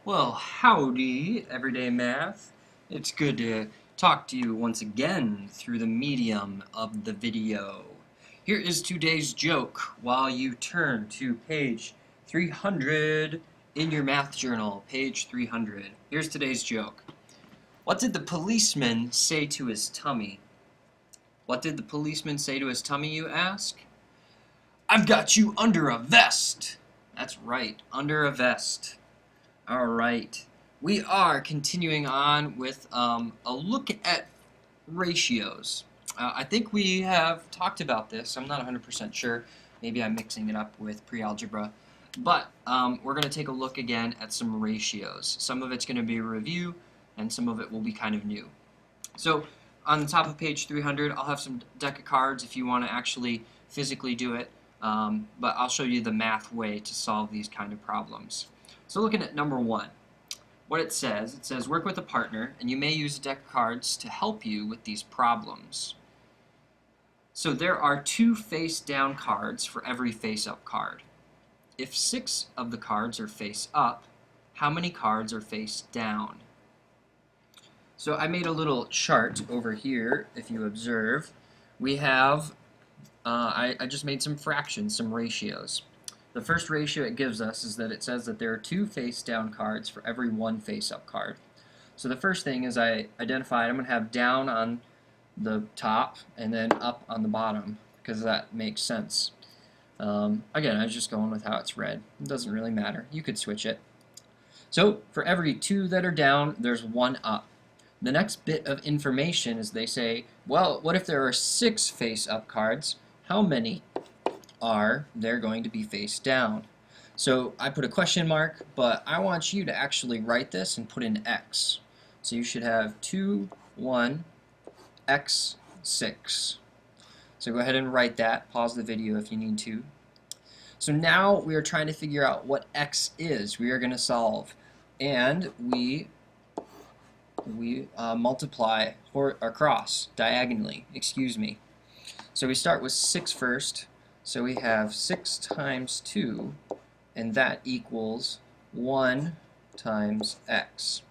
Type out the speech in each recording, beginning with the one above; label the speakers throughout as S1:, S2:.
S1: Well, howdy, Everyday Math. It's good to talk to you once again through the medium of the video. Here is today's joke while you turn to page 300 in your math journal, page 300. Here's today's joke. What did the policeman say to his tummy? What did the policeman say to his tummy, you ask? I've got you under a vest. That's right, under a vest. All right, we are continuing on with a look at ratios. I think we have talked about this. I'm not 100% sure. Maybe I'm mixing it up with pre-algebra. But we're going to take a look again at some ratios. Some of it's going to be a review, and some of it will be kind of new. So on the top of page 300, I'll have some deck of cards if you want to actually physically do it. But I'll show you the math way to solve these kind of problems. So looking at number one, what it says work with a partner and you may use a deck of cards to help you with these problems. So there are 2 face down cards for every face up card. If 6 of the cards are face up, how many cards are face down? So I made a little chart over here, if you observe. We have, I just made some fractions, some ratios. The first ratio it gives us is that it says that there are 2 face-down cards for every 1 face-up card. So the first thing is I identified I'm going to have down on the top and then up on the bottom because that makes sense. Again, I was just going with how it's read. It doesn't really matter. You could switch it. So for every 2 that are down, there's 1 up. The next bit of information is they say, well, what if there are 6 face-up cards? How many are they're going to be face down? So I put a question mark, but I want you to actually write this and put in X. So you should have 2, 1, X, 6. So go ahead and write that. Pause the video if you need to. So now we are trying to figure out what X is. We are going to solve. And we multiply or across, diagonally, excuse me. So we start with 6 first. So we have 6 times 2, and that equals 1 times x.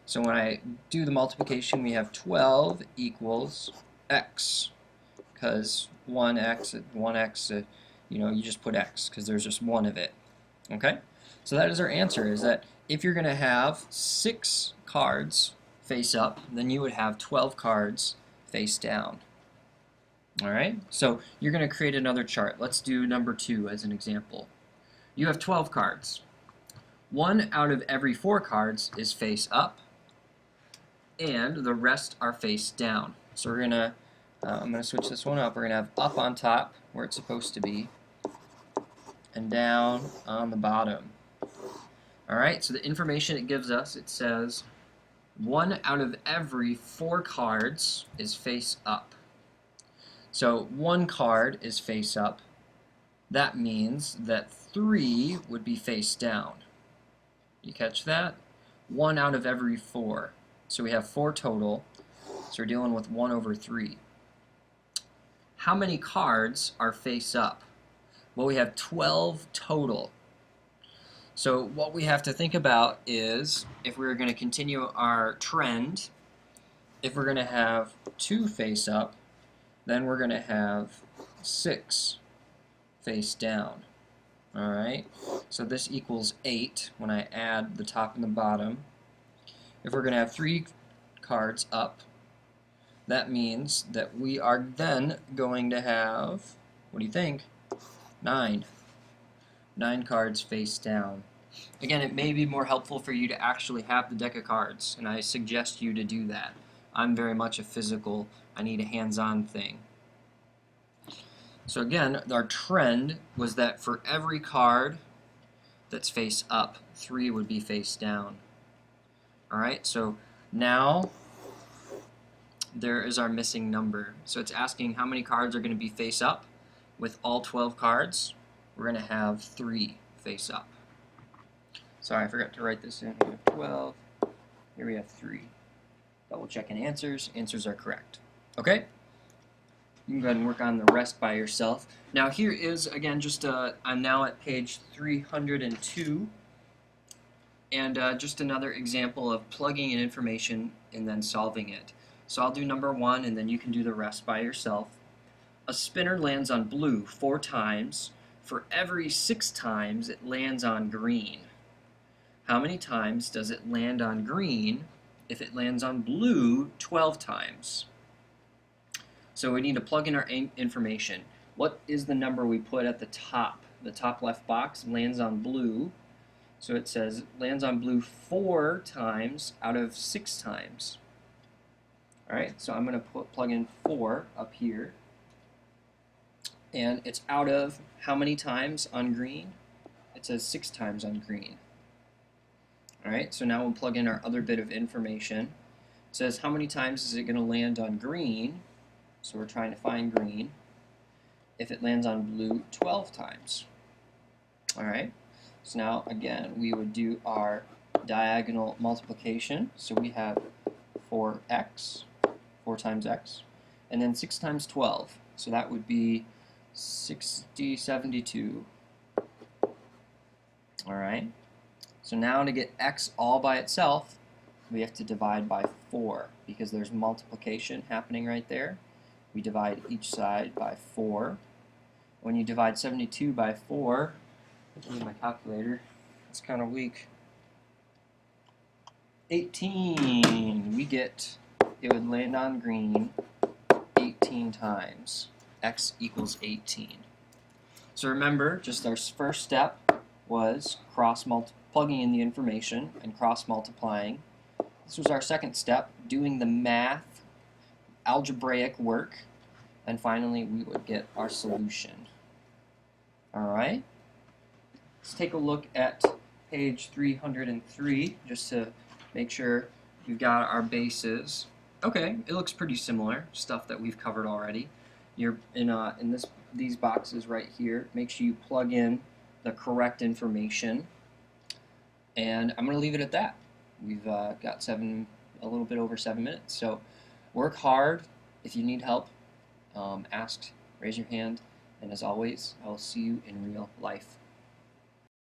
S1: So when I do the multiplication, we have 12 equals x, because 1x, you just put x, because there's just one of it. Okay? So that is our answer, is that if you're going to have 6 cards face up, then you would have 12 cards face down. Alright, so you're going to create another chart. Let's do number 2 as an example. You have 12 cards. 1 out of every 4 cards is face up, and the rest are face down. So we're going to, I'm going to switch this one up. We're going to have up on top, where it's supposed to be, and down on the bottom. Alright, so the information it gives us, it says 1 out of every 4 cards is face up. So 1 card is face up. That means that 3 would be face down. You catch that? 1 out of every 4. So we have 4 total. So we're dealing with 1 over 3. How many cards are face up? Well, we have 12 total. So what we have to think about is, if we're going to continue our trend, if we're going to have 2 face up, then we're going to have 6 face down. Alright, so this equals 8 when I add the top and the bottom. If we're going to have 3 cards up, that means that we are then going to have, what do you think? 9. 9 cards face down. Again, it may be more helpful for you to actually have the deck of cards, and I suggest you to do that. I'm very much a physical, I need a hands-on thing. So again, our trend was that for every card that's face up, 3 would be face down. Alright, so now there is our missing number. So it's asking how many cards are going to be face up. With all 12 cards, we're going to have 3 face up. Sorry, I forgot to write this in. We have 12. Here we have 3. Double checking answers. Answers are correct. Okay? You can go ahead and work on the rest by yourself. Now here is, again, I'm now at page 302. And just another example of plugging in information and then solving it. So I'll do number 1 and then you can do the rest by yourself. A spinner lands on blue 4 times. For every 6 times it lands on green. How many times does it land on green if it lands on blue 12 times? So we need to plug in our information. What is the number we put at the top? The top left box lands on blue. So it says lands on blue 4 times out of 6 times. Alright, so I'm going to plug in 4 up here. And it's out of how many times on green? It says 6 times on green. Alright, so now we'll plug in our other bit of information. It says how many times is it going to land on green? So we're trying to find green. If it lands on blue 12 times. Alright, so now again we would do our diagonal multiplication. So we have 4x, 4 times x, and then 6 times 12. So that would be 72. Alright, so now to get x all by itself, we have to divide by 4 because there's multiplication happening right there. We divide each side by 4. When you divide 72 by 4, I need my calculator, it's kind of weak. 18. We get, it would land on green 18 times. X equals 18. So remember, just our first step was plugging in the information and cross multiplying. This was our second step, doing the math, algebraic work, and finally we would get our solution. Alright, let's take a look at page 303 just to make sure we've got our bases. Okay, it looks pretty similar, stuff that we've covered already. You're in these boxes right here. Make sure you plug in the correct information, and I'm going to leave it at that. We've got a little bit over 7 minutes, so work hard. If you need help, ask, raise your hand, and as always, I will see you in real life.